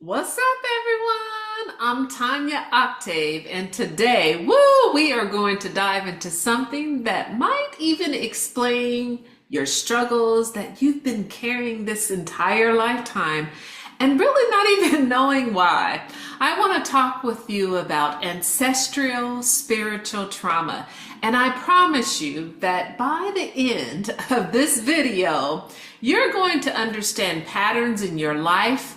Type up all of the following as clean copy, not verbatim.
What's up, everyone? I'm Tanya Octave, and today, we are going to dive into something that might even explain your struggles that you've been carrying this entire lifetime and really not even knowing why. I want to talk with you about ancestral spiritual trauma, and I promise you that by the end of this video, you're going to understand patterns in your life,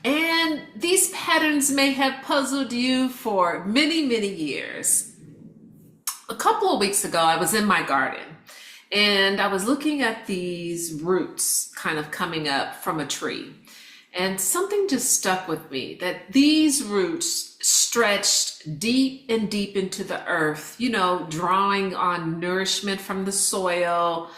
and these patterns may have puzzled you for many, many years. A couple of weeks ago, I was in my garden and I was looking at these roots kind of coming up from a tree. And something just stuck with me that these roots stretched deep and deep into the earth, drawing on nourishment from the soil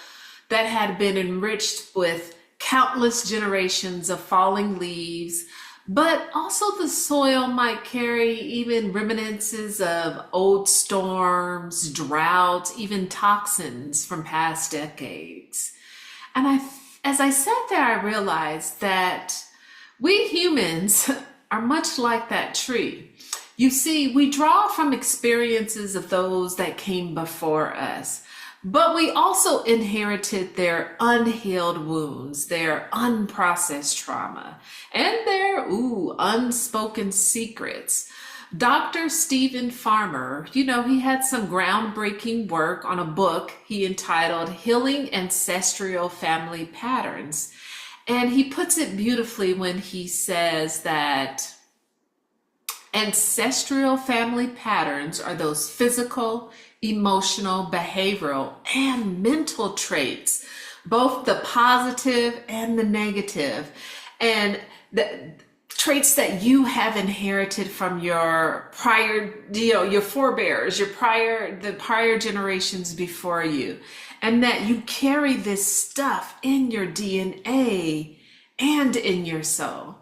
that had been enriched with countless generations of falling leaves, but also the soil might carry even reminiscences of old storms, droughts, even toxins from past decades. And as I sat there, I realized that we humans are much like that tree. You see, we draw from experiences of those that came before us. But we also inherited their unhealed wounds, their unprocessed trauma, and their unspoken secrets. Dr. Stephen Farmer, he had some groundbreaking work on a book he entitled Healing Ancestral Family Patterns. And he puts it beautifully when he says that ancestral family patterns are those physical, emotional, behavioral, and mental traits, both the positive and the negative, and the traits that you have inherited from your prior, your forebears, the prior generations before you, and that you carry this stuff in your DNA and in your soul.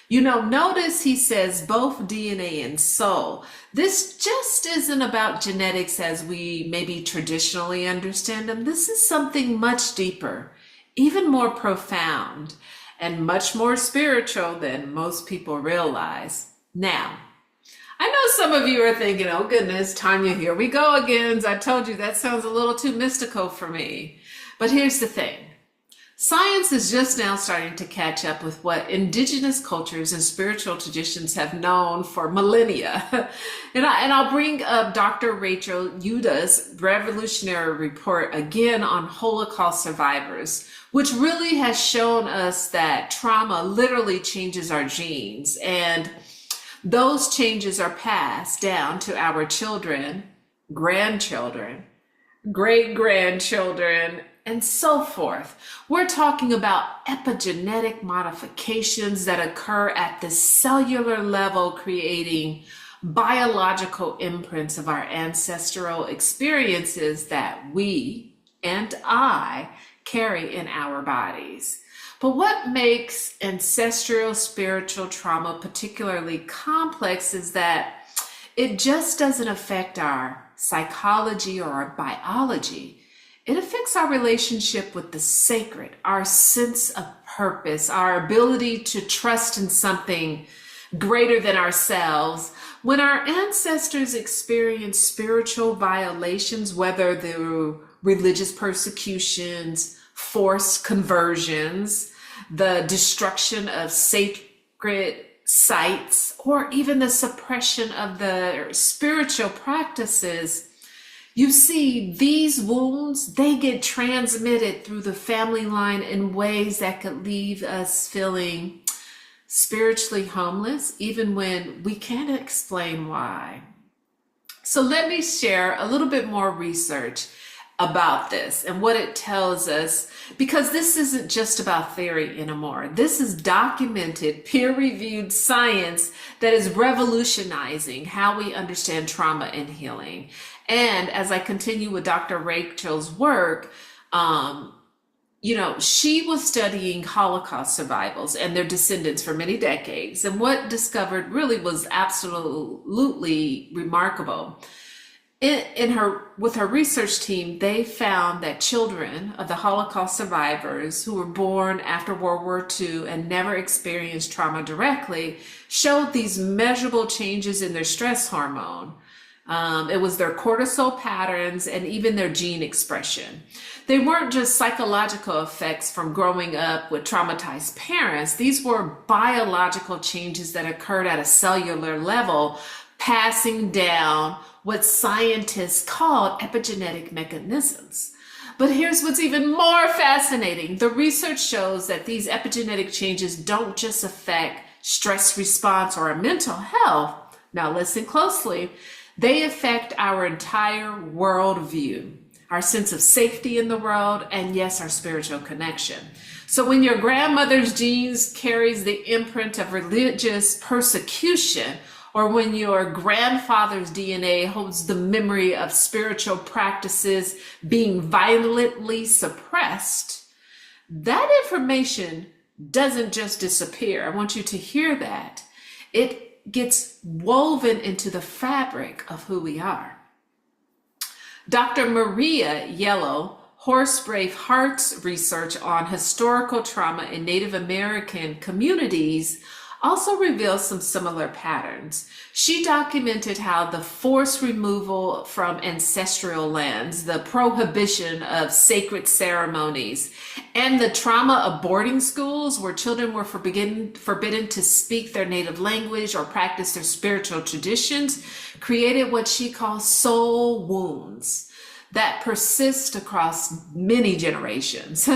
Notice he says both DNA and soul. This just isn't about genetics as we maybe traditionally understand them. This is something much deeper, even more profound, and much more spiritual than most people realize. Now, I know some of you are thinking, oh goodness, Tanya, here we go again. As I told you, that sounds a little too mystical for me. But here's the thing. Science is just now starting to catch up with what indigenous cultures and spiritual traditions have known for millennia. And I'll bring up Dr. Rachel Yehuda's revolutionary report again on Holocaust survivors, which really has shown us that trauma literally changes our genes, and those changes are passed down to our children, grandchildren, great-grandchildren, and so forth. We're talking about epigenetic modifications that occur at the cellular level, creating biological imprints of our ancestral experiences that we and I carry in our bodies. But what makes ancestral spiritual trauma particularly complex is that it just doesn't affect our psychology or our biology. It affects our relationship with the sacred, our sense of purpose, our ability to trust in something greater than ourselves. When our ancestors experienced spiritual violations, whether through religious persecutions, forced conversions, the destruction of sacred sites, or even the suppression of the spiritual practices, you see, these wounds, they get transmitted through the family line in ways that could leave us feeling spiritually homeless, even when we can't explain why. So let me share a little bit more research about this and what it tells us, because this isn't just about theory anymore. This is documented, peer-reviewed science that is revolutionizing how we understand trauma and healing. And as I continue with Dr. Rachel's work, she was studying Holocaust survivors and their descendants for many decades. And what discovered really was absolutely remarkable. With her research team, they found that children of the Holocaust survivors who were born after World War II and never experienced trauma directly showed these measurable changes in their stress hormone. It was their cortisol patterns and even their gene expression. They weren't just psychological effects from growing up with traumatized parents. These were biological changes that occurred at a cellular level, passing down what scientists call epigenetic mechanisms. But here's what's even more fascinating. The research shows that these epigenetic changes don't just affect stress response or our mental health. Now listen closely. They affect our entire worldview, our sense of safety in the world, and yes, our spiritual connection. So when your grandmother's genes carries the imprint of religious persecution, or when your grandfather's DNA holds the memory of spiritual practices being violently suppressed, that information doesn't just disappear. I want you to hear that. It gets woven into the fabric of who we are. Dr. Maria Yellow, Horsebrave Heart's research on historical trauma in Native American communities also reveals some similar patterns. She documented how the forced removal from ancestral lands, the prohibition of sacred ceremonies, and the trauma of boarding schools where children were forbidden to speak their native language or practice their spiritual traditions created what she calls soul wounds that persist across many generations.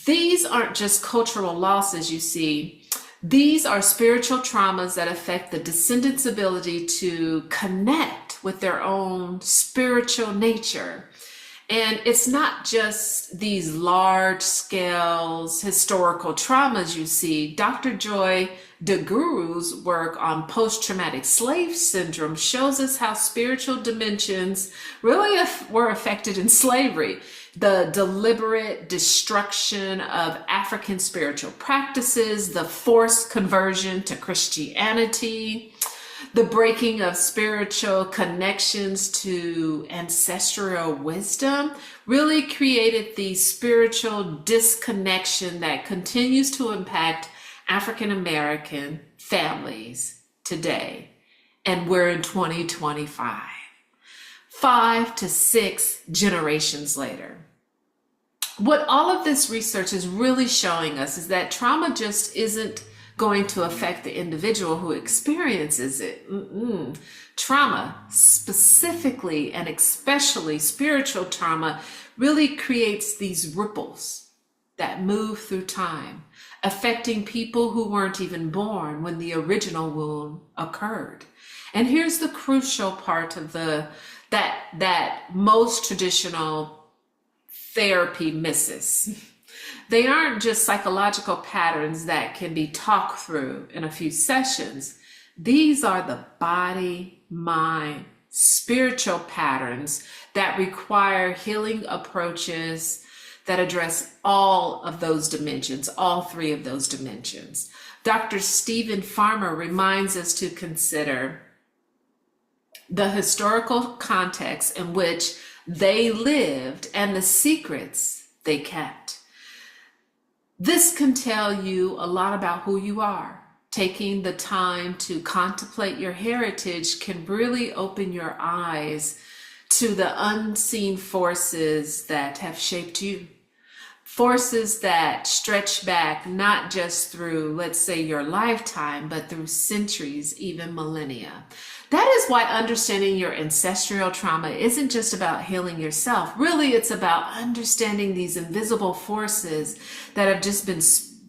These aren't just cultural losses, you see. These are spiritual traumas that affect the descendants' ability to connect with their own spiritual nature. And it's not just these large scale historical traumas you see. Dr. Joy DeGuru's work on post-traumatic slave syndrome shows us how spiritual dimensions really were affected in slavery. The deliberate destruction of African spiritual practices, the forced conversion to Christianity, the breaking of spiritual connections to ancestral wisdom really created the spiritual disconnection that continues to impact African American families today. And we're in 2025, 5 to 6 generations later. What all of this research is really showing us is that trauma just isn't going to affect the individual who experiences it. Trauma, specifically and especially spiritual trauma, really creates these ripples that move through time, affecting people who weren't even born when the original wound occurred. And here's the crucial part of that most traditional therapy misses. They aren't just psychological patterns that can be talked through in a few sessions. These are the body, mind, spiritual patterns that require healing approaches that address all of those dimensions, all 3 of those dimensions. Dr. Stephen Farmer reminds us to consider the historical context in which they lived and the secrets they kept. This can tell you a lot about who you are. Taking the time to contemplate your heritage can really open your eyes to the unseen forces that have shaped you. Forces that stretch back not just through, let's say, your lifetime, but through centuries, even millennia. That is why understanding your ancestral trauma isn't just about healing yourself. Really, it's about understanding these invisible forces that have just been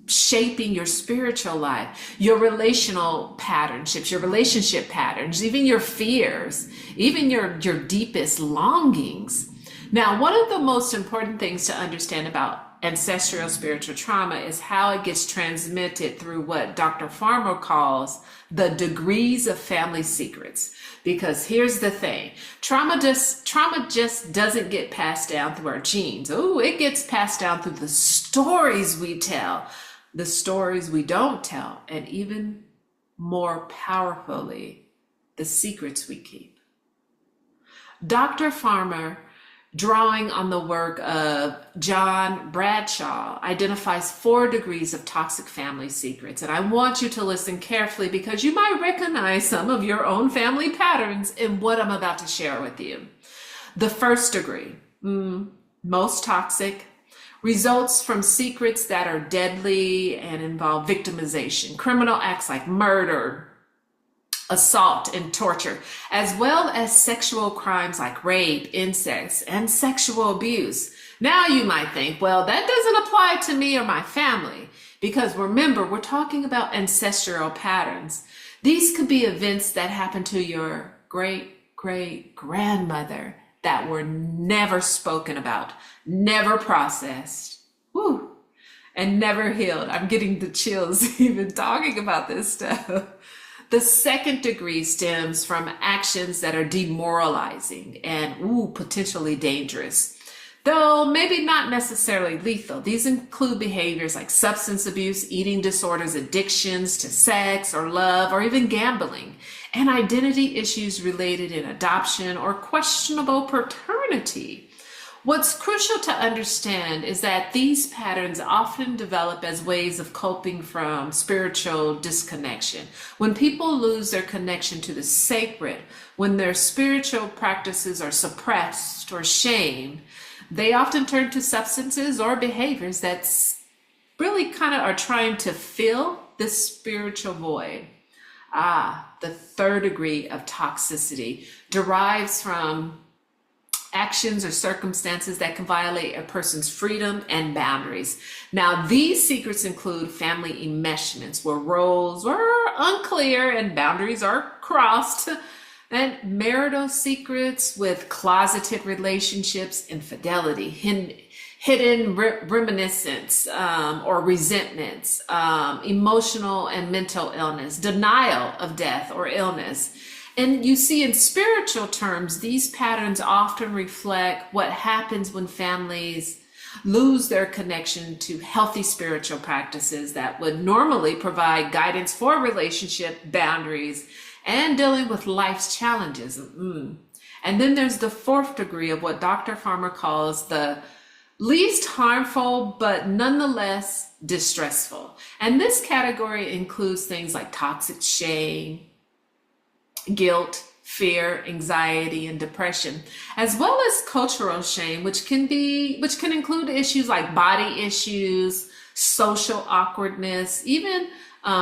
shaping your spiritual life, your relational patterns, your relationship patterns, even your fears, even your deepest longings. Now, one of the most important things to understand about ancestral spiritual trauma is how it gets transmitted through what Dr. Farmer calls the degrees of family secrets. Because here's the thing, trauma just doesn't get passed down through our genes. Oh, it gets passed down through the stories we tell, the stories we don't tell, and even more powerfully, the secrets we keep. Dr. Farmer, drawing on the work of John Bradshaw, identifies 4 degrees of toxic family secrets. And I want you to listen carefully because you might recognize some of your own family patterns in what I'm about to share with you. The first degree, most toxic, results from secrets that are deadly and involve victimization, criminal acts like murder, assault, and torture, as well as sexual crimes like rape, incest, and sexual abuse. Now you might think, well, that doesn't apply to me or my family, because remember, we're talking about ancestral patterns. These could be events that happened to your great-great-grandmother that were never spoken about, never processed, and never healed. I'm getting the chills even talking about this stuff. The second degree stems from actions that are demoralizing and potentially dangerous, though maybe not necessarily lethal. These include behaviors like substance abuse, eating disorders, addictions to sex or love, or even gambling, and identity issues related in adoption or questionable paternity. What's crucial to understand is that these patterns often develop as ways of coping from spiritual disconnection. When people lose their connection to the sacred, when their spiritual practices are suppressed or shamed, they often turn to substances or behaviors that really kind of are trying to fill this spiritual void. The third degree of toxicity derives from actions or circumstances that can violate a person's freedom and boundaries. Now, these secrets include family enmeshments where roles are unclear and boundaries are crossed, and marital secrets with closeted relationships, infidelity, hidden reminiscence or resentments, emotional and mental illness, denial of death or illness. And you see, in spiritual terms, these patterns often reflect what happens when families lose their connection to healthy spiritual practices that would normally provide guidance for relationship boundaries and dealing with life's challenges. And then there's the fourth degree of what Dr. Farmer calls the least harmful, but nonetheless distressful. And this category includes things like toxic shame, guilt, fear, anxiety, and depression, as well as cultural shame, which can include issues like body issues, social awkwardness, even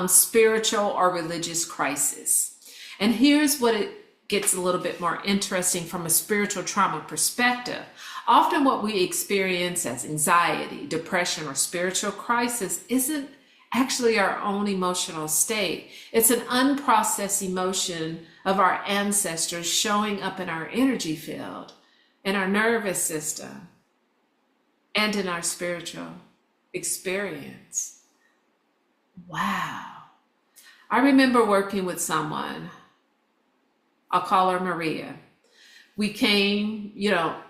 spiritual or religious crisis. And here's what it gets a little bit more interesting from a spiritual trauma perspective. Often what we experience as anxiety, depression, or spiritual crisis isn't actually our own emotional state. It's an unprocessed emotion of our ancestors showing up in our energy field, in our nervous system, and in our spiritual experience. Wow. I remember working with someone, I'll call her Maria.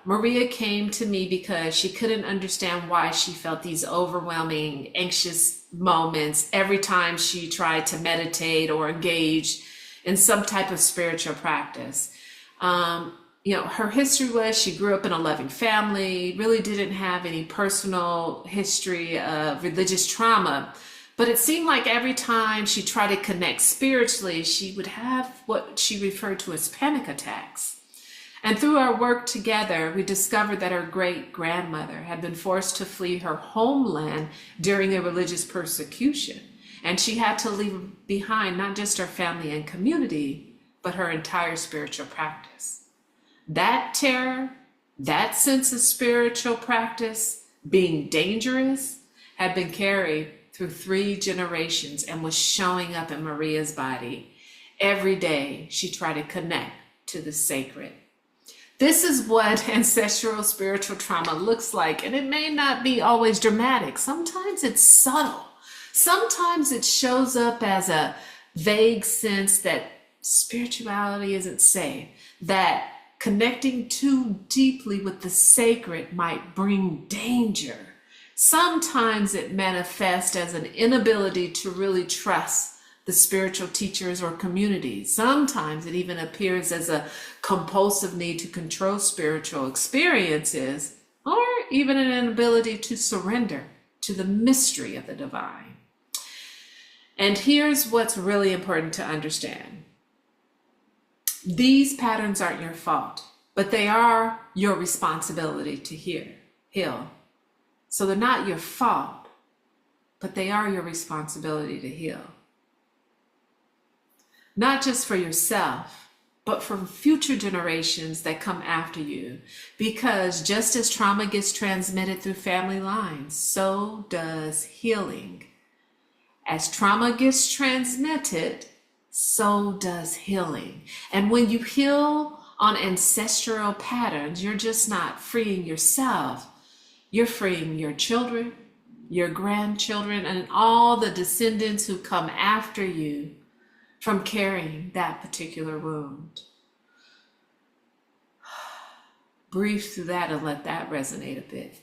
Maria came to me because she couldn't understand why she felt these overwhelming, anxious moments every time she tried to meditate or engage in some type of spiritual practice. Her history was she grew up in a loving family, really didn't have any personal history of religious trauma, but it seemed like every time she tried to connect spiritually, she would have what she referred to as panic attacks. And through our work together, we discovered that her great-grandmother had been forced to flee her homeland during a religious persecution. And she had to leave behind not just her family and community, but her entire spiritual practice. That terror, that sense of spiritual practice being dangerous, had been carried through 3 generations and was showing up in Maria's body. Every day, she tried to connect to the sacred. This is what ancestral spiritual trauma looks like, and it may not be always dramatic. Sometimes it's subtle. Sometimes it shows up as a vague sense that spirituality isn't safe, that connecting too deeply with the sacred might bring danger. Sometimes it manifests as an inability to really trust the spiritual teachers or community. Sometimes it even appears as a compulsive need to control spiritual experiences, or even an inability to surrender to the mystery of the divine. And here's what's really important to understand. These patterns aren't your fault, but they are your responsibility to heal. So they're not your fault, but they are your responsibility to heal. Not just for yourself, but for future generations that come after you. Because just as trauma gets transmitted through family lines, so does healing. As trauma gets transmitted, so does healing. And when you heal on ancestral patterns, you're just not freeing yourself. You're freeing your children, your grandchildren, and all the descendants who come after you from carrying that particular wound. Breathe through that and let that resonate a bit.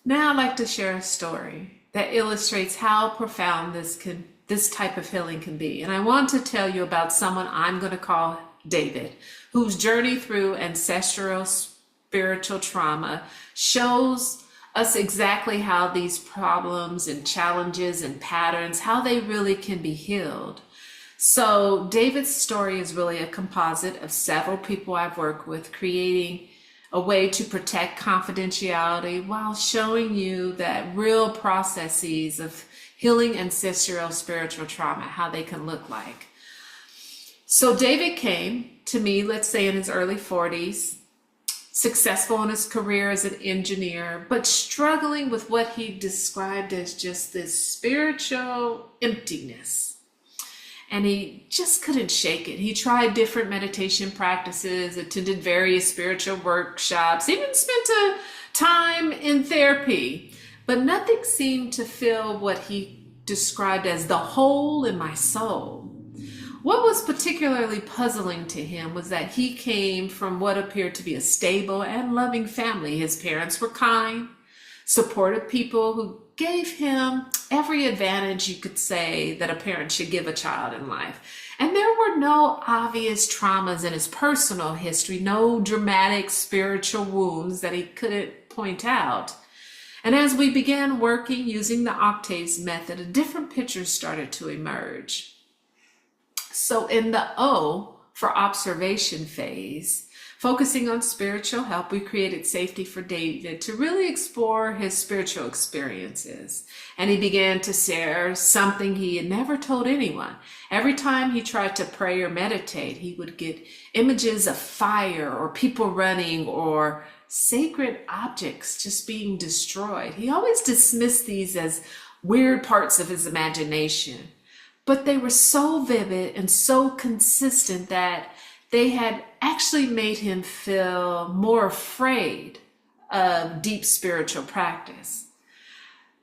Now I'd like to share a story that illustrates how profound this type of healing can be. And I want to tell you about someone I'm going to call David, whose journey through ancestral spiritual trauma shows us exactly how these problems and challenges and patterns, how they really can be healed. So David's story is really a composite of several people I've worked with, creating a way to protect confidentiality while showing you that real processes of healing ancestral spiritual trauma, how they can look like. So David came to me, let's say in his early 40s, successful in his career as an engineer, but struggling with what he described as just this spiritual emptiness. And he just couldn't shake it. He tried different meditation practices, attended various spiritual workshops, even spent a time in therapy, but nothing seemed to fill what he described as the hole in my soul. What was particularly puzzling to him was that he came from what appeared to be a stable and loving family. His parents were kind, supportive people who gave him every advantage you could say that a parent should give a child in life. And there were no obvious traumas in his personal history, no dramatic spiritual wounds that he couldn't point out. And as we began working using the OCTAVES method, a different picture started to emerge. So in the O for observation phase, focusing on spiritual help, we created safety for David to really explore his spiritual experiences. And he began to share something he had never told anyone. Every time he tried to pray or meditate, he would get images of fire or people running or sacred objects just being destroyed. He always dismissed these as weird parts of his imagination, but they were so vivid and so consistent that they had actually made him feel more afraid of deep spiritual practice.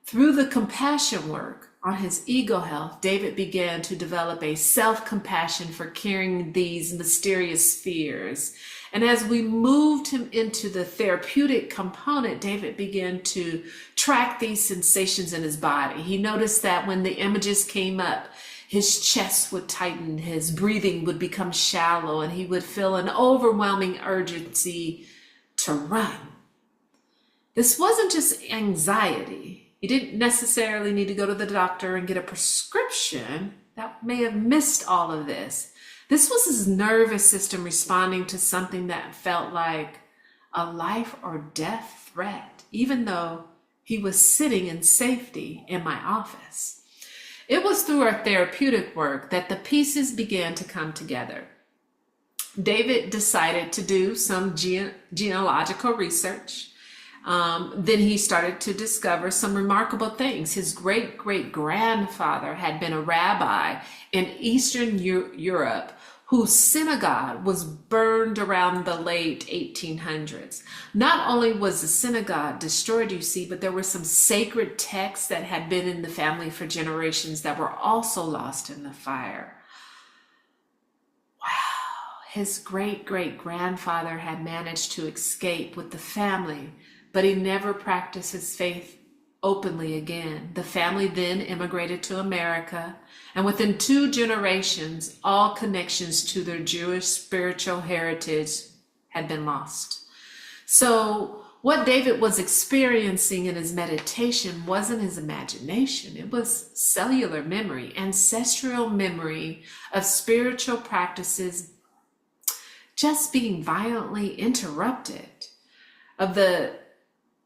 Through the compassion work on his ego health, David began to develop a self-compassion for carrying these mysterious fears. And as we moved him into the therapeutic component, David began to track these sensations in his body. He noticed that when the images came up, his chest would tighten, his breathing would become shallow, and he would feel an overwhelming urgency to run. This wasn't just anxiety. He didn't necessarily need to go to the doctor and get a prescription. That may have missed all of this. This was his nervous system responding to something that felt like a life or death threat, even though he was sitting in safety in my office. It was through our therapeutic work that the pieces began to come together. David decided to do some genealogical research. Then he started to discover some remarkable things. His great-great-grandfather had been a rabbi in Eastern Europe whose synagogue was burned around the late 1800s. Not only was the synagogue destroyed, you see, but there were some sacred texts that had been in the family for generations that were also lost in the fire. Wow, his great-great-grandfather had managed to escape with the family, but he never practiced his faith openly again. The family then immigrated to America, and within 2 generations, all connections to their Jewish spiritual heritage had been lost. So what David was experiencing in his meditation wasn't his imagination. It was cellular memory, ancestral memory of spiritual practices just being violently interrupted, of the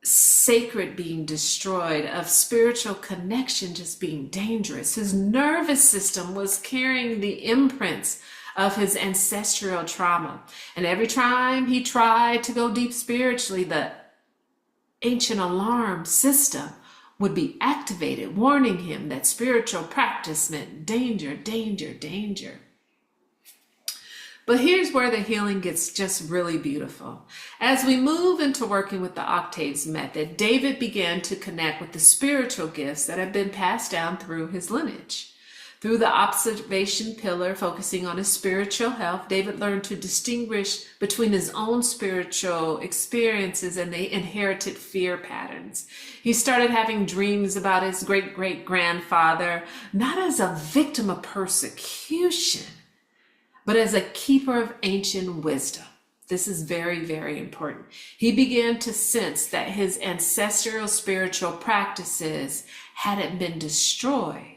sacred being destroyed, of spiritual connection just being dangerous. His nervous system was carrying the imprints of his ancestral trauma. And every time he tried to go deep spiritually, the ancient alarm system would be activated, warning him that spiritual practice meant danger, danger, danger. But here's where the healing gets just really beautiful. As we move into working with the OCTAVES method, David began to connect with the spiritual gifts that have been passed down through his lineage. Through the observation pillar, focusing on his spiritual health, David learned to distinguish between his own spiritual experiences and the inherited fear patterns. He started having dreams about his great-great-grandfather, not as a victim of persecution, but as a keeper of ancient wisdom. This is very, very important. He began to sense that his ancestral spiritual practices hadn't been destroyed.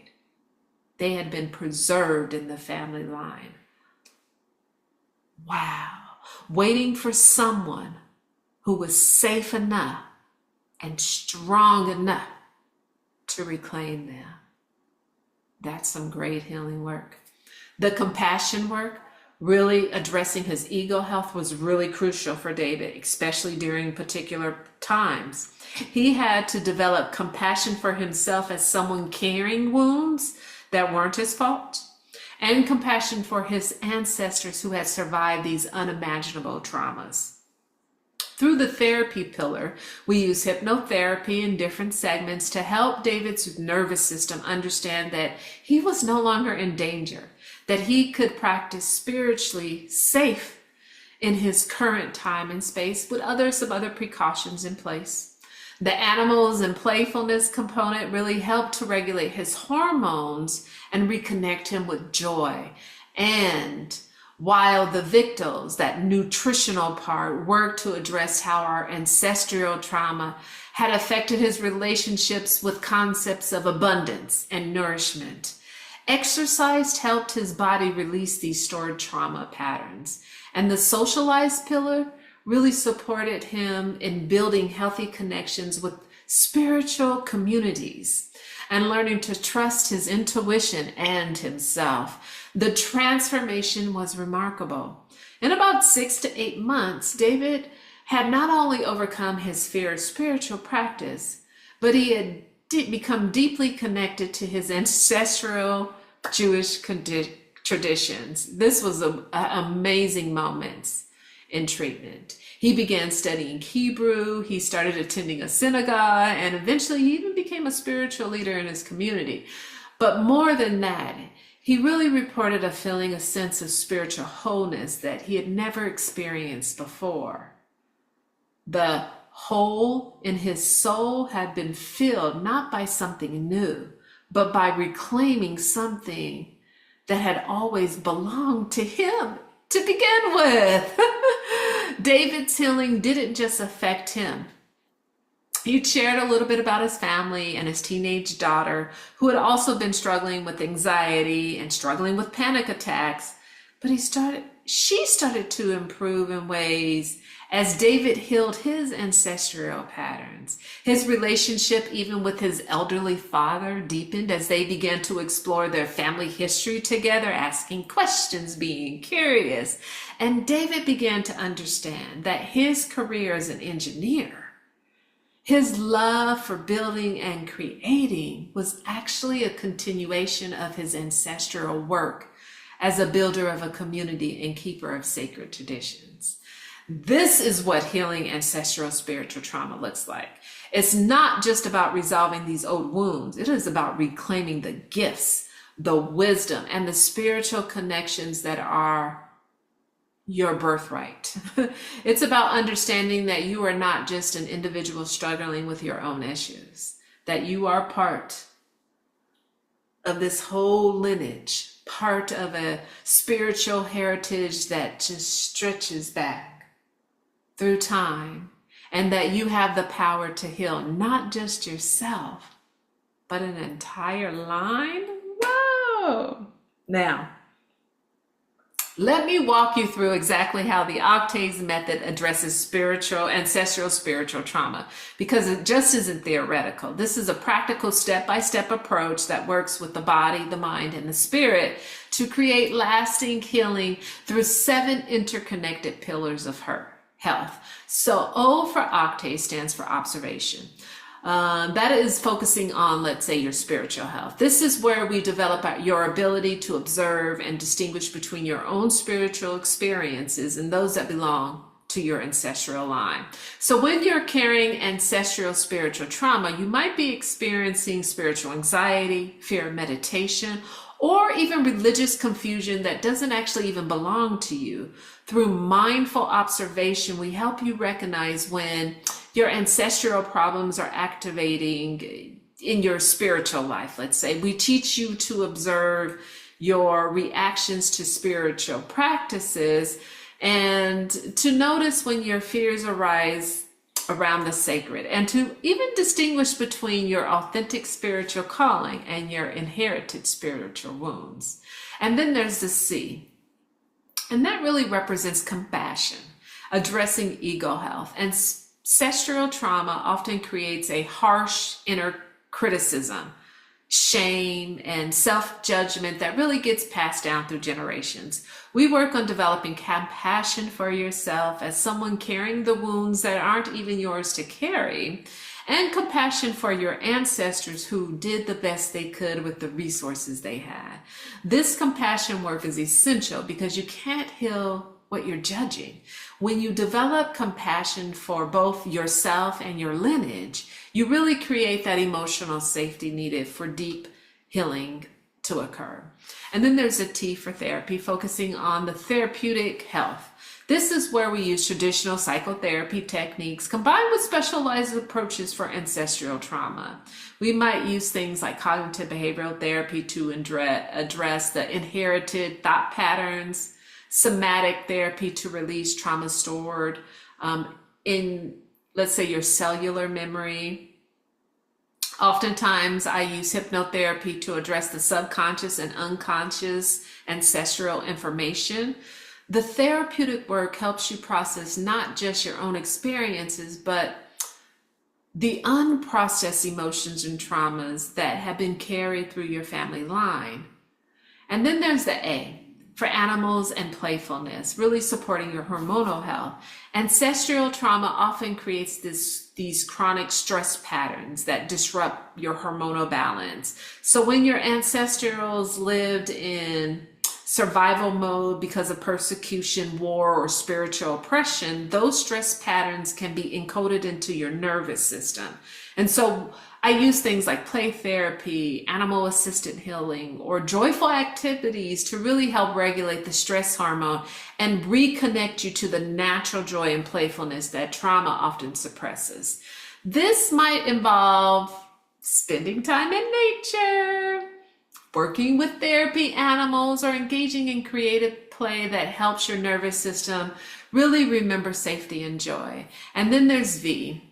They had been preserved in the family line. Wow. Waiting for someone who was safe enough and strong enough to reclaim them. That's some great healing work. The compassion work, really addressing his ego health, was really crucial for David, especially during particular times. He had to develop compassion for himself as someone carrying wounds that weren't his fault, and compassion for his ancestors who had survived these unimaginable traumas. Through the therapy pillar, we use hypnotherapy in different segments to help David's nervous system understand that he was no longer in danger, that he could practice spiritually safe in his current time and space with some other precautions in place. The animals and playfulness component really helped to regulate his hormones and reconnect him with joy. And while the victuals, that nutritional part, worked to address how our ancestral trauma had affected his relationships with concepts of abundance and nourishment. Exercise helped his body release these stored trauma patterns. And the socialized pillar really supported him in building healthy connections with spiritual communities and learning to trust his intuition and himself. The transformation was remarkable. In about 6 to 8 months, David had not only overcome his fear of spiritual practice, but he had become deeply connected to his ancestral Jewish traditions. This was an amazing moment in treatment. He began studying Hebrew, he started attending a synagogue, and eventually he even became a spiritual leader in his community. But more than that, he really reported a sense of spiritual wholeness that he had never experienced before. The hole in his soul had been filled not by something new, but by reclaiming something that had always belonged to him to begin with. David's healing didn't just affect him. He shared a little bit about his family and his teenage daughter, who had also been struggling with anxiety and struggling with panic attacks. But she started to improve in ways as David healed his ancestral patterns. His relationship, even with his elderly father, deepened as they began to explore their family history together, asking questions, being curious. And David began to understand that his career as an engineer, his love for building and creating, was actually a continuation of his ancestral work as a builder of a community and keeper of sacred traditions. This is what healing ancestral spiritual trauma looks like. It's not just about resolving these old wounds. It is about reclaiming the gifts, the wisdom, and the spiritual connections that are your birthright. It's about understanding that you are not just an individual struggling with your own issues, that you are part of this whole lineage, part of a spiritual heritage that just stretches back through time, and that you have the power to heal not just yourself, but an entire line. Whoa! Now, let me walk you through exactly how the OCTAVES method addresses ancestral spiritual trauma, because it just isn't theoretical. This is a practical step-by-step approach that works with the body, the mind, and the spirit to create lasting healing through 7 interconnected pillars of health. So O for OCTAVES stands for observation. That is focusing on, let's say, your spiritual health. This is where we develop your ability to observe and distinguish between your own spiritual experiences and those that belong to your ancestral line. So when you're carrying ancestral spiritual trauma, you might be experiencing spiritual anxiety, fear of meditation, or even religious confusion that doesn't actually even belong to you. Through mindful observation, we help you recognize when your ancestral problems are activating in your spiritual life. Let's say we teach you to observe your reactions to spiritual practices and to notice when your fears arise around the sacred, and to even distinguish between your authentic spiritual calling and your inherited spiritual wounds. And then there's the C, and that really represents compassion, addressing ego health. Ancestral trauma often creates a harsh inner criticism, shame, and self-judgment that really gets passed down through generations. We work on developing compassion for yourself as someone carrying the wounds that aren't even yours to carry, and compassion for your ancestors who did the best they could with the resources they had. This compassion work is essential because you can't heal what you're judging. When you develop compassion for both yourself and your lineage, you really create that emotional safety needed for deep healing to occur. And then there's a T for therapy, focusing on the therapeutic health. This is where we use traditional psychotherapy techniques combined with specialized approaches for ancestral trauma. We might use things like cognitive behavioral therapy to address the inherited thought patterns, somatic therapy to release trauma stored in, let's say, your cellular memory. Oftentimes, I use hypnotherapy to address the subconscious and unconscious ancestral information. The therapeutic work helps you process not just your own experiences, but the unprocessed emotions and traumas that have been carried through your family line. And then there's the A for animals and playfulness, really supporting your hormonal health. Ancestral trauma often creates these chronic stress patterns that disrupt your hormonal balance. So when your ancestrals lived in survival mode because of persecution, war, or spiritual oppression, those stress patterns can be encoded into your nervous system. And so I use things like play therapy, animal-assisted healing, or joyful activities to really help regulate the stress hormone and reconnect you to the natural joy and playfulness that trauma often suppresses. This might involve spending time in nature, working with therapy animals, or engaging in creative play that helps your nervous system really remember safety and joy. And then there's V,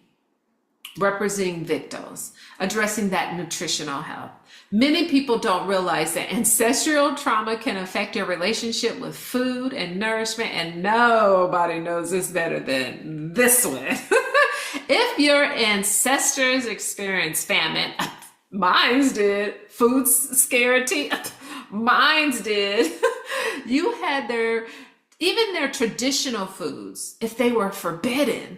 representing victims, addressing that nutritional health. Many people don't realize that ancestral trauma can affect your relationship with food and nourishment, and nobody knows this better than this one. If your ancestors experienced famine, mine's did, food scarcity, mine's did. You had even their traditional foods, if they were forbidden.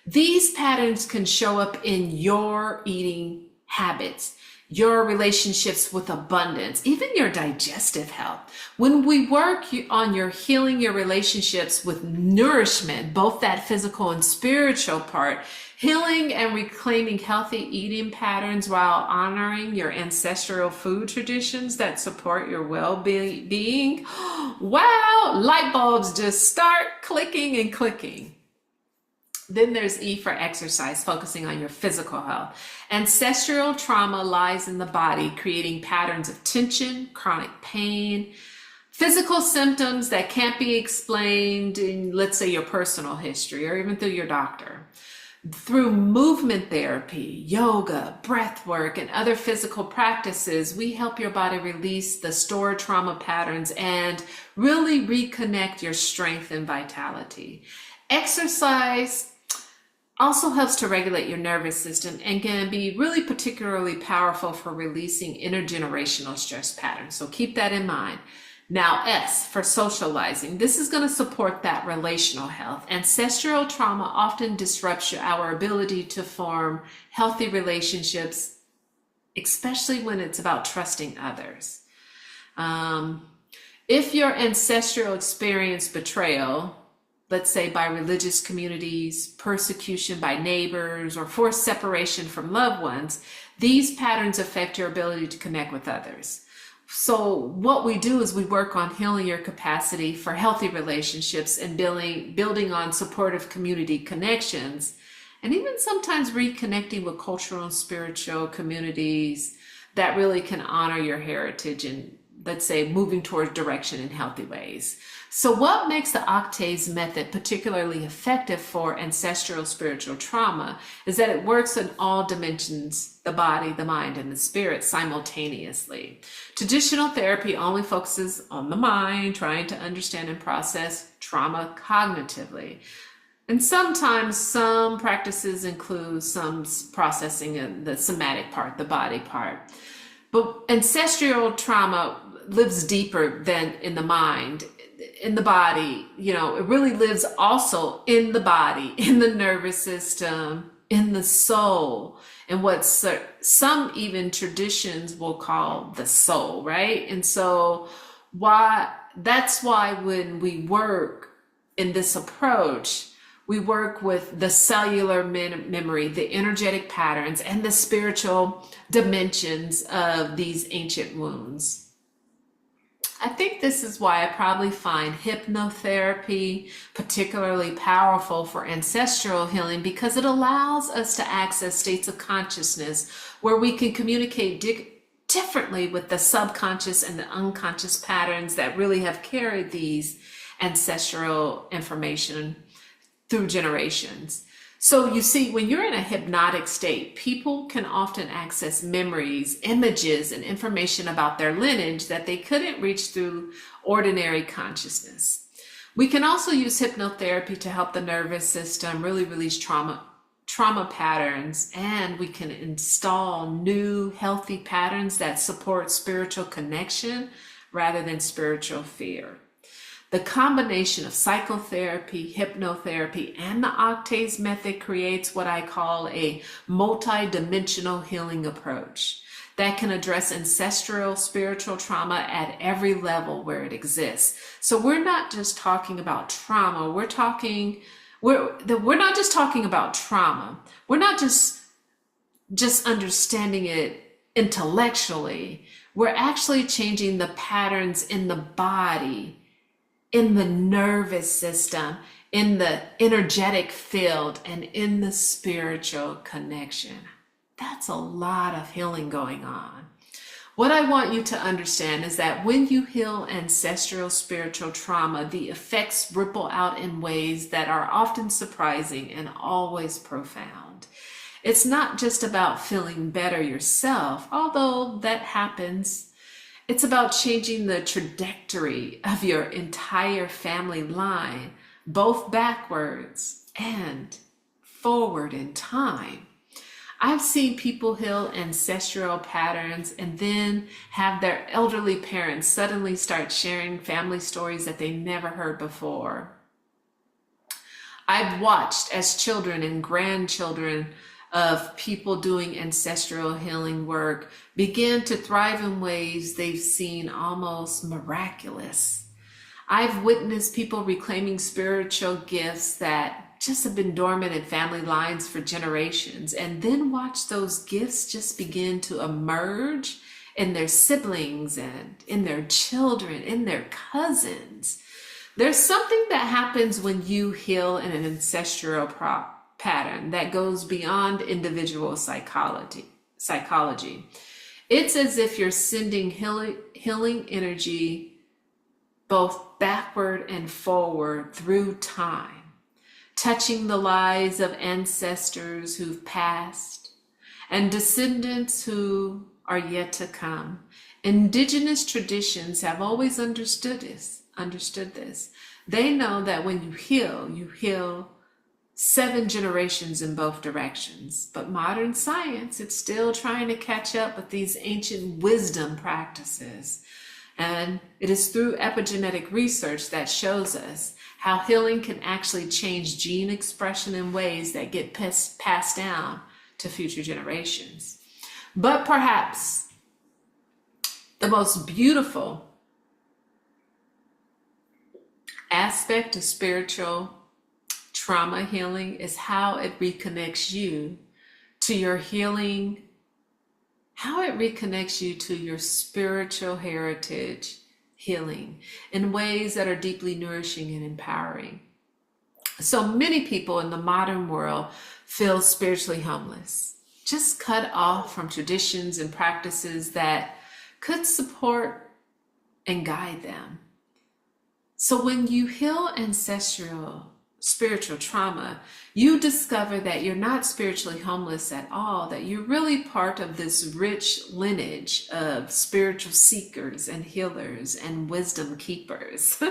These patterns can show up in your eating habits, your relationships with abundance, even your digestive health. When we work on your healing your relationships with nourishment, both that physical and spiritual part, healing and reclaiming healthy eating patterns while honoring your ancestral food traditions that support your well-being, wow, light bulbs just start clicking and clicking. Then there's E for exercise, focusing on your physical health. Ancestral trauma lies in the body, creating patterns of tension, chronic pain, physical symptoms that can't be explained in, let's say, your personal history or even through your doctor. Through movement therapy, yoga, breath work, and other physical practices, we help your body release the stored trauma patterns and really reconnect your strength and vitality. Exercise also helps to regulate your nervous system and can be really particularly powerful for releasing intergenerational stress patterns. So keep that in mind. Now, S for socializing. This is going to support that relational health. Ancestral trauma often disrupts our ability to form healthy relationships, especially when it's about trusting others. If your ancestral experienced betrayal, let's say by religious communities, persecution by neighbors, or forced separation from loved ones, these patterns affect your ability to connect with others. So what we do is we work on healing your capacity for healthy relationships and building on supportive community connections, and even sometimes reconnecting with cultural and spiritual communities that really can honor your heritage and, let's say, moving towards direction in healthy ways. So what makes the OCTAVES method particularly effective for ancestral spiritual trauma is that it works in all dimensions, the body, the mind, and the spirit simultaneously. Traditional therapy only focuses on the mind, trying to understand and process trauma cognitively. And sometimes some practices include some processing in the somatic part, the body part. But ancestral trauma lives deeper than in the mind, in the body. It really lives also in the body, in the nervous system, in the soul, and what some even traditions will call the soul, right? And so that's why when we work in this approach, we work with the cellular memory, the energetic patterns, and the spiritual dimensions of these ancient wounds. I think this is why I probably find hypnotherapy particularly powerful for ancestral healing, because it allows us to access states of consciousness where we can communicate differently with the subconscious and the unconscious patterns that really have carried these ancestral information through generations. So you see, when you're in a hypnotic state, people can often access memories, images, and information about their lineage that they couldn't reach through ordinary consciousness. We can also use hypnotherapy to help the nervous system really release trauma patterns, and we can install new healthy patterns that support spiritual connection rather than spiritual fear. The combination of psychotherapy, hypnotherapy, and the OCTAVES method creates what I call a multi-dimensional healing approach that can address ancestral spiritual trauma at every level where it exists. So we're not just talking about trauma. We're not just talking about trauma. We're not just understanding it intellectually. We're actually changing the patterns in the body, in the nervous system, in the energetic field, and in the spiritual connection. That's a lot of healing going on. What I want you to understand is that when you heal ancestral spiritual trauma, the effects ripple out in ways that are often surprising and always profound. It's not just about feeling better yourself, although that happens. It's about changing the trajectory of your entire family line, both backwards and forward in time. I've seen people heal ancestral patterns and then have their elderly parents suddenly start sharing family stories that they never heard before. I've watched as children and grandchildren of people doing ancestral healing work begin to thrive in ways they've seen almost miraculous. I've witnessed people reclaiming spiritual gifts that just have been dormant in family lines for generations, and then watch those gifts just begin to emerge in their siblings and in their children, in their cousins. There's something that happens when you heal in an ancestral pattern that goes beyond individual psychology. It's as if you're sending healing energy both backward and forward through time, touching the lives of ancestors who've passed and descendants who are yet to come. Indigenous traditions have always understood this. They know that when you heal 7 generations in both directions. But modern science, it's still trying to catch up with these ancient wisdom practices. And it is through epigenetic research that shows us how healing can actually change gene expression in ways that get passed down to future generations. But perhaps the most beautiful aspect of spiritual trauma healing is how it reconnects you to your healing, how it reconnects you to your spiritual heritage healing in ways that are deeply nourishing and empowering. So many people in the modern world feel spiritually homeless, just cut off from traditions and practices that could support and guide them. So when you heal ancestral spiritual trauma, you discover that you're not spiritually homeless at all, that you're really part of this rich lineage of spiritual seekers and healers and wisdom keepers.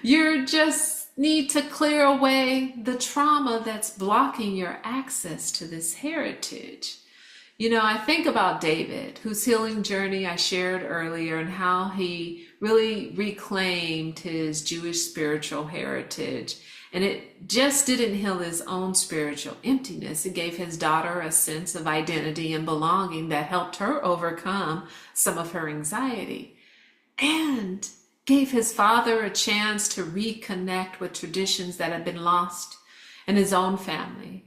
You just need to clear away the trauma that's blocking your access to this heritage. You know, I think about David, whose healing journey I shared earlier, and how he really reclaimed his Jewish spiritual heritage. And it just didn't heal his own spiritual emptiness. It gave his daughter a sense of identity and belonging that helped her overcome some of her anxiety, and gave his father a chance to reconnect with traditions that had been lost in his own family.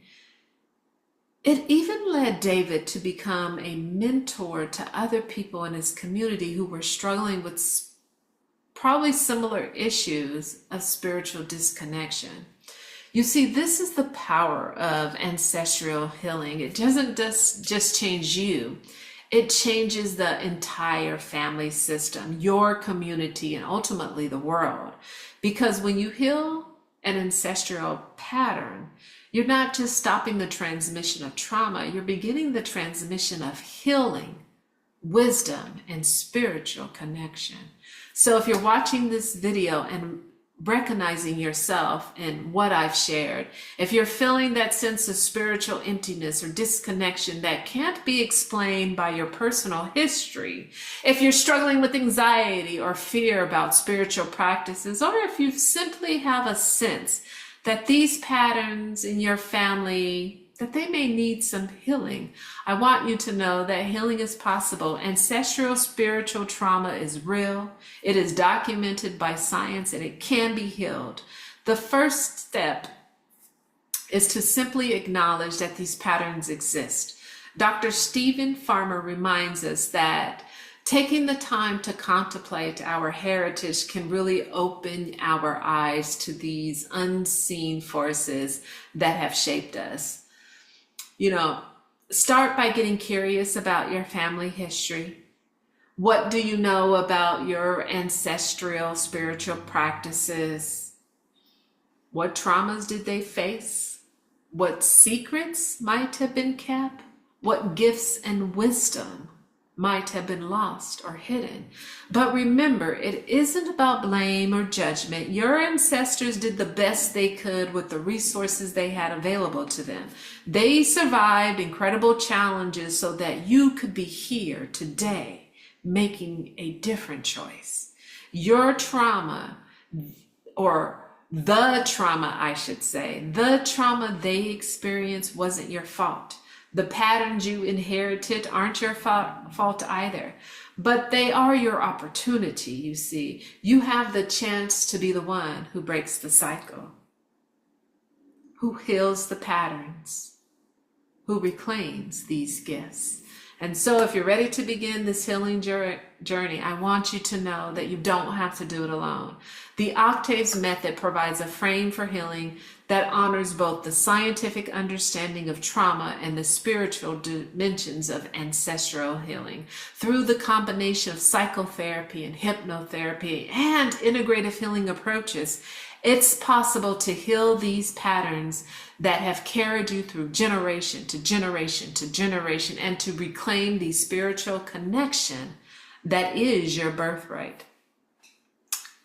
It even led David to become a mentor to other people in his community who were struggling with probably similar issues of spiritual disconnection. You see, this is the power of ancestral healing. It doesn't just change you. It changes the entire family system, your community, and ultimately the world. Because when you heal an ancestral pattern, you're not just stopping the transmission of trauma, you're beginning the transmission of healing, wisdom, and spiritual connection. So if you're watching this video and recognizing yourself in what I've shared, if you're feeling that sense of spiritual emptiness or disconnection that can't be explained by your personal history, if you're struggling with anxiety or fear about spiritual practices, or if you simply have a sense that these patterns in your family, that they may need some healing, I want you to know that healing is possible. Ancestral spiritual trauma is real. It is documented by science, and it can be healed. The first step is to simply acknowledge that these patterns exist. Dr. Stephen Farmer reminds us that taking the time to contemplate our heritage can really open our eyes to these unseen forces that have shaped us. You know, start by getting curious about your family history. What do you know about your ancestral spiritual practices? What traumas did they face? What secrets might have been kept? What gifts and wisdom might have been lost or hidden? But remember, it isn't about blame or judgment. Your ancestors did the best they could with the resources they had available to them. They survived incredible challenges so that you could be here today making a different choice. Your trauma, or the trauma, I should say, the trauma they experienced wasn't your fault. The patterns you inherited aren't your fault either, but they are your opportunity, you see. You have the chance to be the one who breaks the cycle, who heals the patterns, who reclaims these gifts. And so if you're ready to begin this healing journey, I want you to know that you don't have to do it alone. The OCTAVES Method provides a frame for healing that honors both the scientific understanding of trauma and the spiritual dimensions of ancestral healing. Through the combination of psychotherapy and hypnotherapy and integrative healing approaches, it's possible to heal these patterns that have carried you through generation to generation to generation, and to reclaim the spiritual connection that is your birthright.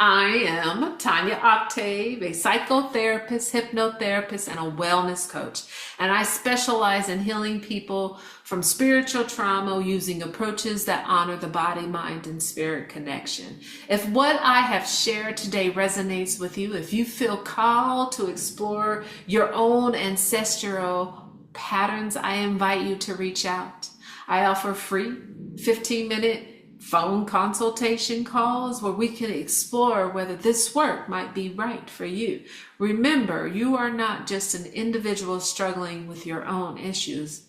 I am Tanya Octave, a psychotherapist, hypnotherapist, and a wellness coach. And I specialize in healing people from spiritual trauma using approaches that honor the body, mind, and spirit connection. If what I have shared today resonates with you, if you feel called to explore your own ancestral patterns, I invite you to reach out. I offer free 15-minute phone consultation calls where we can explore whether this work might be right for you. Remember, you are not just an individual struggling with your own issues.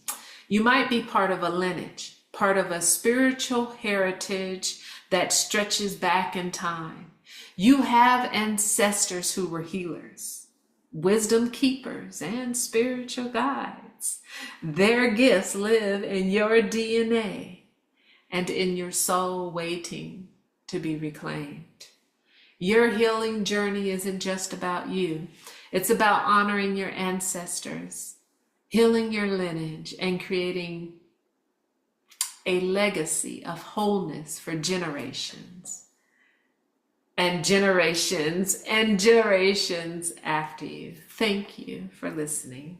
You might be part of a lineage, part of a spiritual heritage that stretches back in time. You have ancestors who were healers, wisdom keepers, and spiritual guides. Their gifts live in your DNA and in your soul, waiting to be reclaimed. Your healing journey isn't just about you. It's about honoring your ancestors, healing your lineage, and creating a legacy of wholeness for generations and generations and generations after you. Thank you for listening.